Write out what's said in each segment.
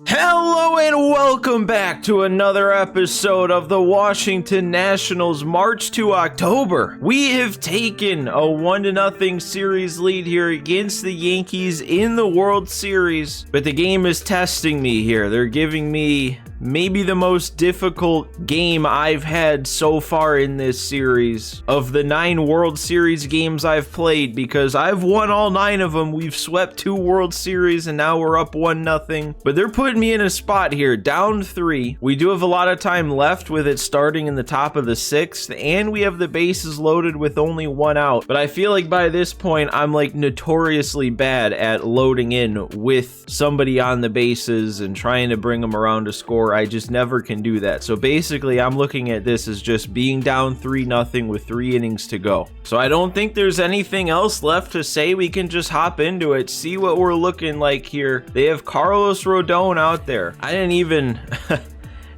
Hello and welcome back to another episode of the Washington Nationals March to October. We have taken a 1-0 series lead here against the Yankees in the World Series, but the game is testing me here. They're giving me maybe the most difficult game I've had so far in this series of the 9 World Series games I've played, because I've won all 9 of them. We've swept 2 World Series and now we're up 1-0, but they're putting me in a spot here, down 3. We do have a lot of time left with it starting in the top of the 6th, and we have the bases loaded with only 1 out, but I feel like by this point I'm like notoriously bad at loading in with somebody on the bases and trying to bring them around to score. I just never can do that. So basically I'm looking at this as just being down 3-0 with 3 innings to go. So I don't think there's anything else left to say. We can just hop into it, see what we're looking like here. They have Carlos Rodon out there. I didn't even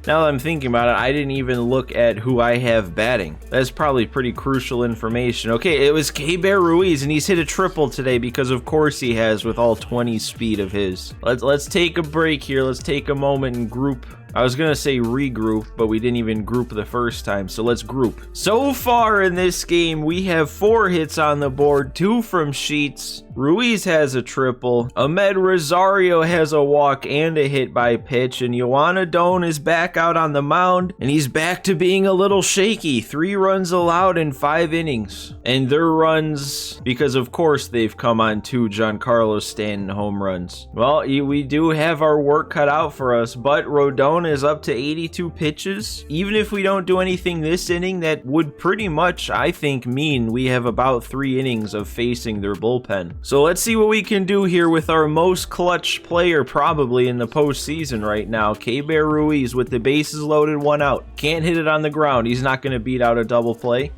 now that I'm thinking about it, I didn't even look at who I have batting. That's probably pretty crucial information. Okay, it was Keibert Ruiz, and he's hit a triple today because of course he has, with all 20 speed of his. Let's take a break here. Let's take a moment and group. I was gonna say regroup, but we didn't even group the first time, so let's group. So far in this game, we have 4 hits on the board, 2 from Sheets. Ruiz has a triple. Ahmed Rosario has a walk and a hit by pitch, and Juan Soto is back out on the mound, and he's back to being a little shaky. 3 runs allowed in 5 innings, and their runs, because of course they've come on 2 Giancarlo Stanton home runs. Well, we do have our work cut out for us, but Rodon is up to 82 pitches. Even if we don't do anything this inning, that would pretty much, I think, mean we have about 3 innings of facing their bullpen. So let's see what we can do here with our most clutch player probably in the postseason right now, Keibert Ruiz, with the bases loaded, 1 out. Can't hit it on the ground. He's not going to beat out a double play.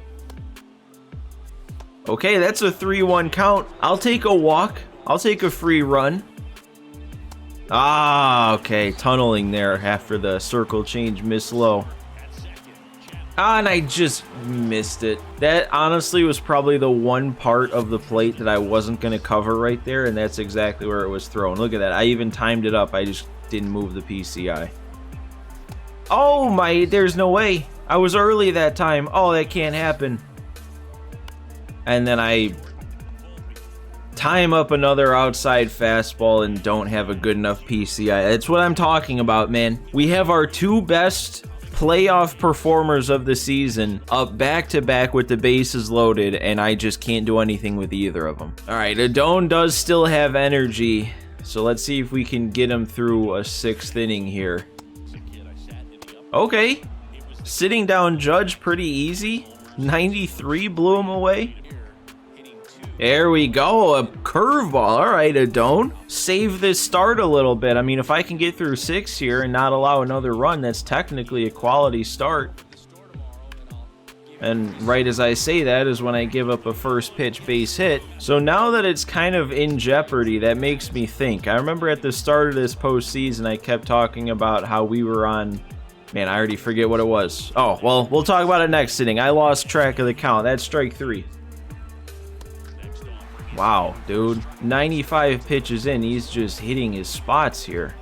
Okay, that's a 3-1 count. I'll take a walk. I'll take a free run. Ah, okay, tunneling there after the circle change, miss low. Ah, and I just missed it. That honestly was probably the one part of the plate that I wasn't going to cover right there, and that's exactly where it was thrown. Look at that. I even timed it up. I just didn't move the PCI. Oh my, there's no way. I was early that time. Oh, that can't happen. And then I time up another outside fastball and don't have a good enough PCI. That's what I'm talking about, man. We have our 2 best playoff performers of the season up back-to-back with the bases loaded, and I just can't do anything with either of them. All right, Adone does still have energy, so let's see if we can get him through a 6th inning here. Okay, sitting down Judge pretty easy. 93 blew him away. There we go, a curveball. All right, Adone. Save this start a little bit. I mean, if I can get through 6 here and not allow another run, that's technically a quality start. And right as I say that is when I give up a first pitch base hit. So now that it's kind of in jeopardy, that makes me think. I remember at the start of this postseason, I kept talking about how we were on... Man, I already forget what it was. Oh, well, we'll talk about it next inning. I lost track of the count. That's strike 3. Wow, dude. 95 pitches in, he's just hitting his spots here.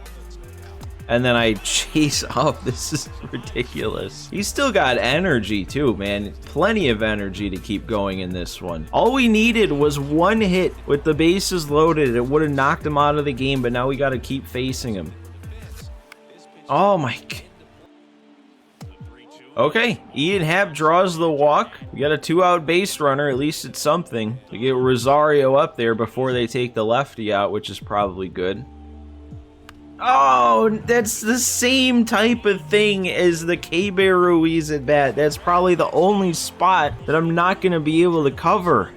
And then I chase up. This is ridiculous. He's still got energy too, man. Plenty of energy to keep going in this one. All we needed was 1 hit with the bases loaded. It would have knocked him out of the game, but now we got to keep facing him. Oh my God. Okay, Ian Happ draws the walk. We got a 2-out base runner. At least it's something. We get Rosario up there before they take the lefty out, which is probably good. Oh, that's the same type of thing as the Keibert Ruiz at bat. That's probably the only spot that I'm not going to be able to cover.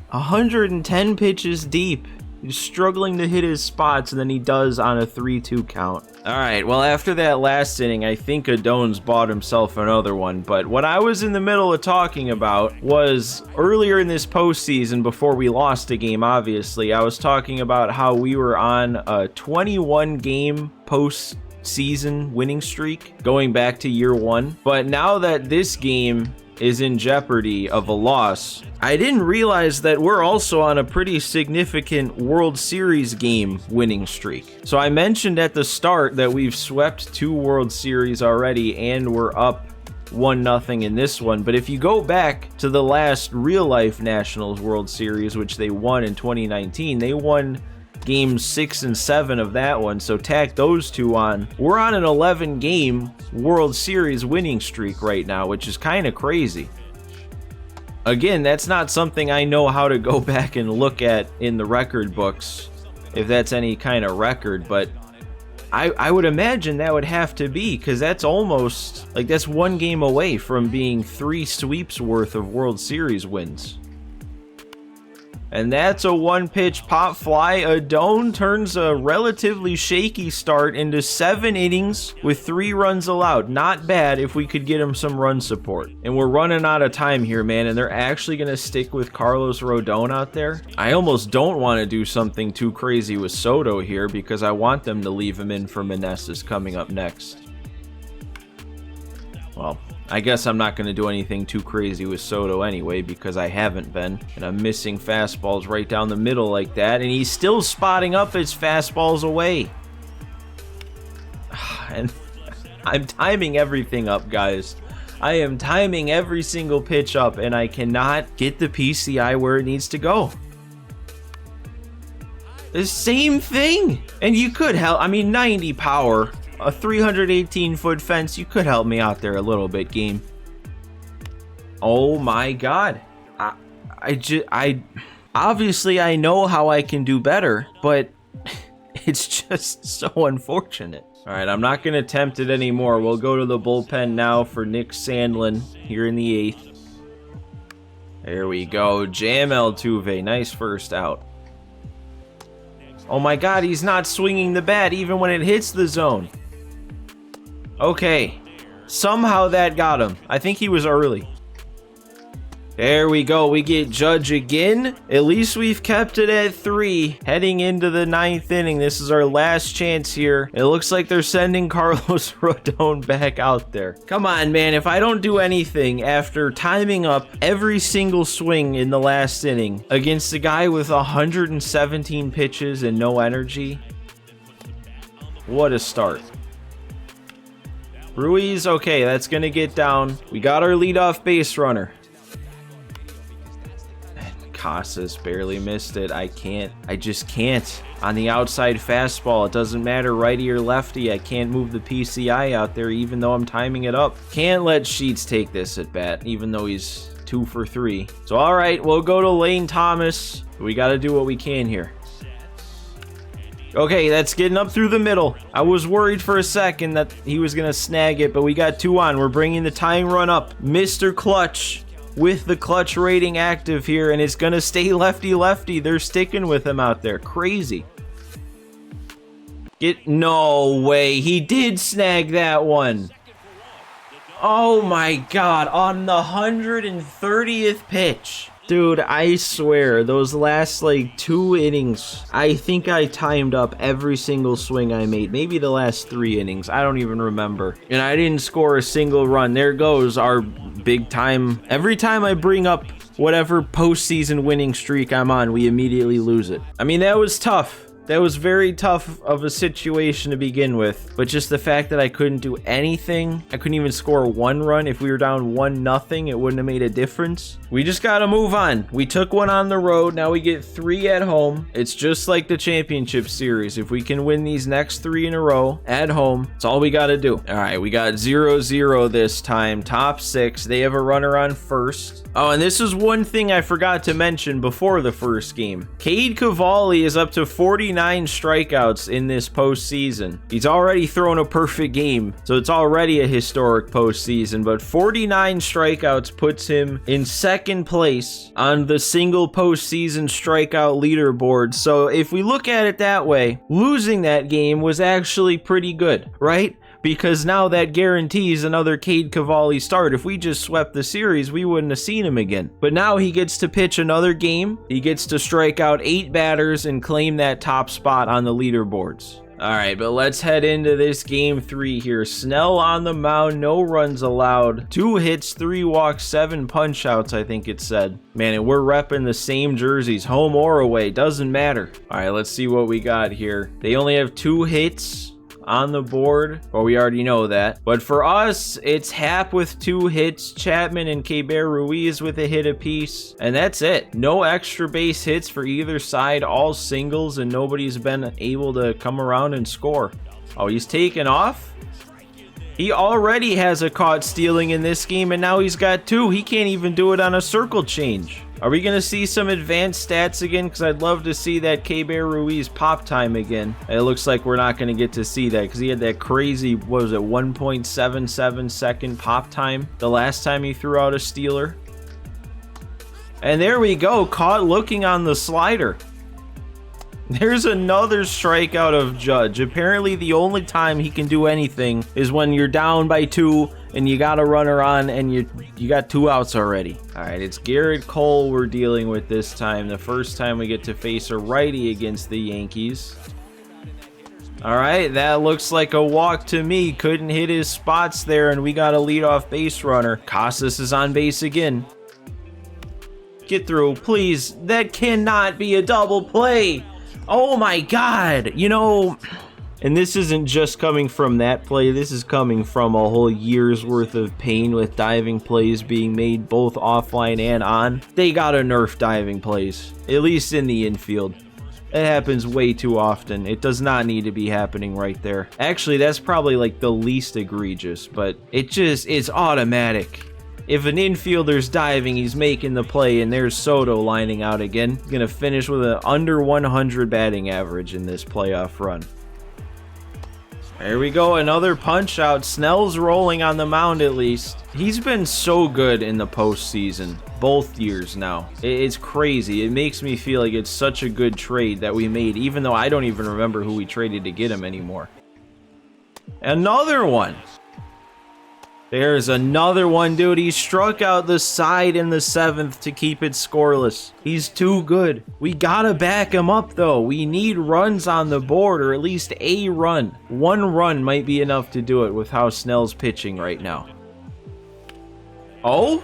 110 pitches deep. He's struggling to hit his spots, and then he does on a 3-2 count. All right, well, after that last inning, I think Adone's bought himself another one. But what I was in the middle of talking about was earlier in this postseason, before we lost a game, obviously, I was talking about how we were on a 21-game postseason winning streak going back to year 1. But now that this game is in jeopardy of a loss. I didn't realize that we're also on a pretty significant World Series game winning streak. So I mentioned at the start that we've swept 2 World Series already and we're up 1-0 in this one. But if you go back to the last real-life Nationals World Series, which they won in 2019, they won games 6 and 7 of that one, so tack those 2 on. We're on an 11-game World Series winning streak right now, which is kind of crazy. Again, that's not something I know how to go back and look at in the record books, if that's any kind of record, but I would imagine that would have to be, because that's almost, like, that's 1 game away from being 3 sweeps worth of World Series wins. And that's a 1-pitch pop fly. Adone turns a relatively shaky start into 7 innings with 3 runs allowed. Not bad if we could get him some run support. And we're running out of time here, man, and they're actually going to stick with Carlos Rodon out there. I almost don't want to do something too crazy with Soto here because I want them to leave him in for Meneses coming up next. Well, I guess I'm not going to do anything too crazy with Soto anyway because I haven't been. And I'm missing fastballs right down the middle like that. And he's still spotting up his fastballs away. And I'm timing everything up, guys. I am timing every single pitch up and I cannot get the PCI where it needs to go. The same thing. And you could help. I mean, 90 power. A 318-foot fence, you could help me out there a little bit, game. Oh my god. I obviously I know how I can do better, but it's just so unfortunate. All right, I'm not going to attempt it anymore. We'll go to the bullpen now for Nick Sandlin here in the 8th. There we go. Jam Altuve. Nice first out. Oh my god, he's not swinging the bat even when it hits the zone. Okay, somehow that got him. I think he was early. There we go. We get Judge again. At least we've kept it at 3 heading into the 9th inning. This is our last chance here. It looks like they're sending Carlos Rodon back out there. Come on, man. If I don't do anything after timing up every single swing in the last inning against a guy with 117 pitches and no energy, what a start. Ruiz, okay, that's going to get down. We got our leadoff base runner. And Casas barely missed it. I just can't. On the outside fastball, it doesn't matter righty or lefty. I can't move the PCI out there even though I'm timing it up. Can't let Sheets take this at bat, even though he's 2 for 3. So, all right, we'll go to Lane Thomas. We got to do what we can here. Okay, that's getting up through the middle. I was worried for a second that he was going to snag it, but we got 2 on. We're bringing the tying run up. Mr. Clutch with the clutch rating active here, and it's going to stay lefty-lefty. They're sticking with him out there. Crazy. No way. He did snag that one. Oh my god, on the 130th pitch. Dude, I swear, those last, like, 2 innings, I think I timed up every single swing I made. Maybe the last 3 innings. I don't even remember. And I didn't score a single run. There goes our big time. Every time I bring up whatever postseason winning streak I'm on, we immediately lose it. I mean, that was tough. That was very tough of a situation to begin with, but just the fact that I couldn't do anything, I couldn't even score 1 run. If we were down 1-0, it wouldn't have made a difference. We just gotta move on. We took 1 on the road, now we get 3 at home. It's just like the championship series. If we can win these next 3 in a row at home, that's all we gotta do. All right, we got 0-0 this time, top 6. They have a runner on first. Oh, and this is one thing I forgot to mention before the first game. Cade Cavalli is up to 49 strikeouts in this postseason. He's already thrown a perfect game, so it's already a historic postseason, but 49 strikeouts puts him in 2nd place on the single postseason strikeout leaderboard. So if we look at it that way, losing that game was actually pretty good, right? Because now that guarantees another Cade Cavalli start. If we just swept the series, we wouldn't have seen him again. But now he gets to pitch another game. He gets to strike out 8 batters and claim that top spot on the leaderboards. All right, but let's head into this game 3 here. Snell on the mound, no runs allowed. 2 hits, 3 walks, 7 punch outs, I think it said. Man, and we're repping the same jerseys, home or away, doesn't matter. All right, let's see what we got here. They only have 2 hits on the board. Well, we already know that. But for us, it's Hap with 2 hits, Chapman and Keibert Ruiz with a hit apiece, and that's it. No extra base hits for either side, all singles, and nobody's been able to come around and score. Oh, he's taken off? He already has a caught stealing in this game, and now he's got 2. He can't even do it on a circle change. Are we going to see some advanced stats again? Because I'd love to see that Keibert Ruiz pop time again. It looks like we're not going to get to see that because he had that crazy, what was it, 1.77 second pop time the last time he threw out a stealer. And there we go, caught looking on the slider. There's another strikeout of Judge. Apparently the only time he can do anything is when you're down by 2 and you got a runner on and you got 2 outs already. All right, it's Garrett Cole we're dealing with this time. The first time we get to face a righty against the Yankees. All right, that looks like a walk to me. Couldn't hit his spots there, and we got a leadoff base runner. Casas is on base again. Get through, please. That cannot be a double play. Oh my God, you know, and this isn't just coming from that play, this is coming from a whole year's worth of pain with diving plays being made both offline and on. They gotta nerf diving plays, at least in the infield. It happens way too often. It does not need to be happening right there. Actually, that's probably like the least egregious, but it's automatic. If an infielder's diving, he's making the play, and there's Soto lining out again. He's gonna finish with an under 100 batting average in this playoff run. There we go, another punch out. Snell's rolling on the mound at least. He's been so good in the postseason, both years now. It's crazy. It makes me feel like it's such a good trade that we made, even though I don't even remember who we traded to get him anymore. Another one. There's another one, dude. He struck out the side in the 7th to keep it scoreless. He's too good. We gotta back him up, though. We need runs on the board, or at least a run. 1 run might be enough to do it with how Snell's pitching right now. Oh?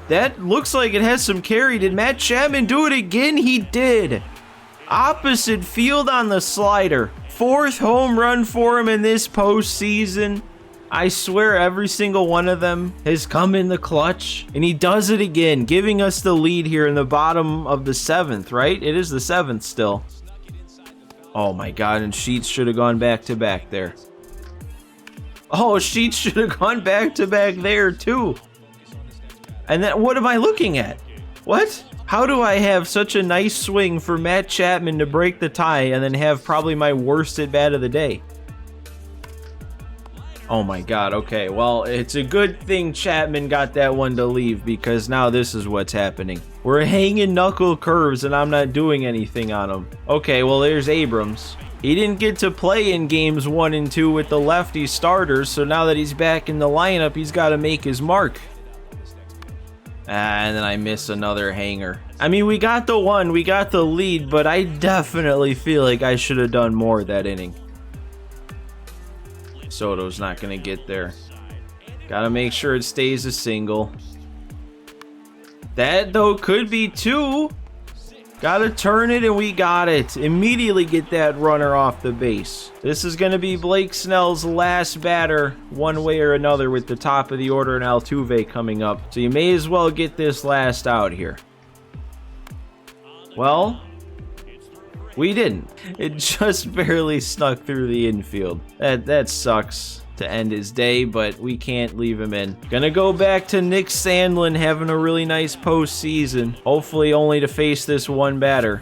That looks like it has some carry. Did Matt Chapman do it again? He did. Opposite field on the slider. 4th home run for him in this postseason. I swear every single one of them has come in the clutch, and he does it again, giving us the lead here in the bottom of the 7th, right? It is the 7th still. Oh my God, and Sheets should have gone back to back there. Oh, Sheets should have gone back to back there too. And then what am I looking at? What? How do I have such a nice swing for Matt Chapman to break the tie and then have probably my worst at bat of the day? Oh my God, okay, well, it's a good thing Chapman got that one to leave, because now this is what's happening. We're hanging knuckle curves and I'm not doing anything on him. Okay, well, there's Abrams. He didn't get to play in games 1 and 2 with the lefty starters, so now that he's back in the lineup, he's got to make his mark. And then I miss another hanger. I mean, we got the one, we got the lead, but I definitely feel like I should have done more that inning. Soto's not going to get there. Gotta make sure it stays a single. That, though, could be 2. Gotta turn it, and we got it. Immediately get that runner off the base. This is going to be Blake Snell's last batter, one way or another, with the top of the order and Altuve coming up. So you may as well get this last out here. Well, we didn't. It just barely snuck through the infield. That sucks to end his day, but we can't leave him in. Gonna go back to Nick Sandlin having a really nice postseason. Hopefully only to face this one batter.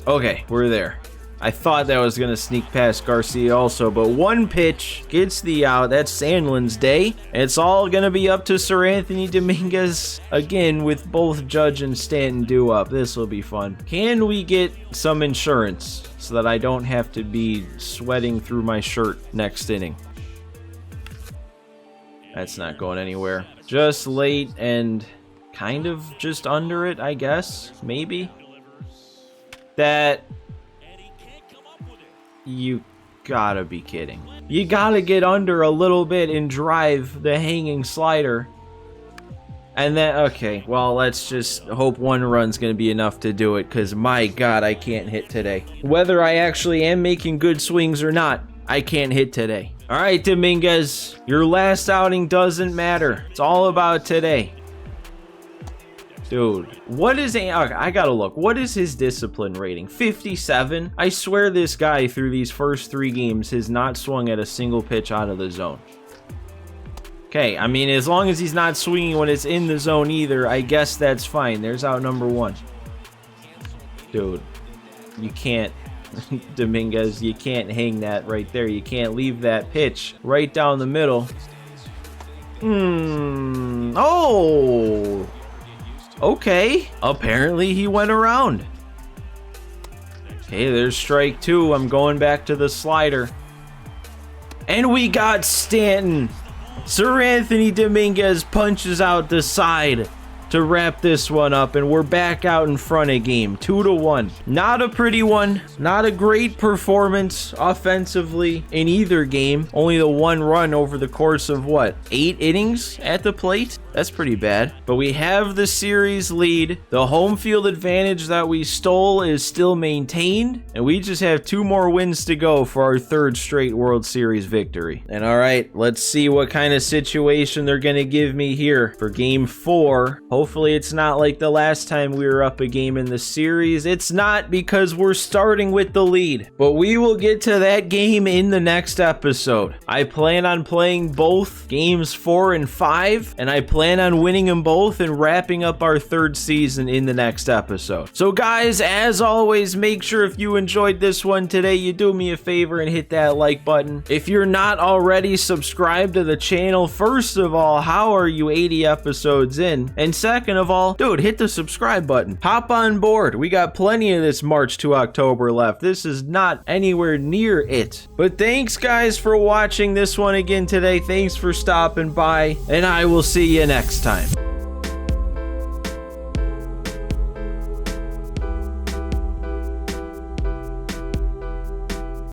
Okay, we're there. I thought that was going to sneak past Garcia also, but one pitch gets the out. That's Sandlin's day. It's all going to be up to Sir Anthony Dominguez again with both Judge and Stanton due up. This will be fun. Can we get some insurance so that I don't have to be sweating through my shirt next inning? That's not going anywhere. Just late and kind of just under it, I guess. Maybe. That... You gotta be kidding. You gotta get under a little bit and drive the hanging slider. And then, okay, well, let's just hope one run's gonna be enough to do it, because my God, I can't hit today. Whether I actually am making good swings or not, I can't hit today. All right, Dominguez, your last outing doesn't matter. It's all about today. Dude, what is okay, I gotta look. What is his discipline rating? 57? I swear this guy through these first 3 games has not swung at a single pitch out of the zone. Okay, I mean, as long as he's not swinging when it's in the zone either, I guess that's fine. There's out number 1. Dude, you can't, Dominguez, you can't hang that right there. You can't leave that pitch right down the middle. Oh! Okay, apparently he went around. Okay, there's strike 2. I'm going back to the slider. And we got Stanton. Sir Anthony Dominguez punches out the side to wrap this one up, and we're back out in front of game 2-1. Not a pretty one, not a great performance offensively in either game. Only the 1 run over the course of what, 8 innings at the plate? That's pretty bad. But we have the series lead. The home field advantage that we stole is still maintained, and we just have 2 more wins to go for our 3rd straight World Series victory. And all right, let's see what kind of situation they're gonna give me here for game 4. Hopefully it's not like the last time we were up a game in the series. It's not, because we're starting with the lead. But we will get to that game in the next episode. I plan on playing both games 4 and 5, and I plan on winning them both and wrapping up our 3rd season in the next episode. So guys, as always, make sure if you enjoyed this one today, you do me a favor and hit that like button. If you're not already subscribed to the channel, first of all, how are you 80 episodes in? And second of all, dude, hit the subscribe button. Hop on board. We got plenty of this March to October left. This is not anywhere near it. But thanks guys for watching this one again today. Thanks for stopping by, and I will see you next time.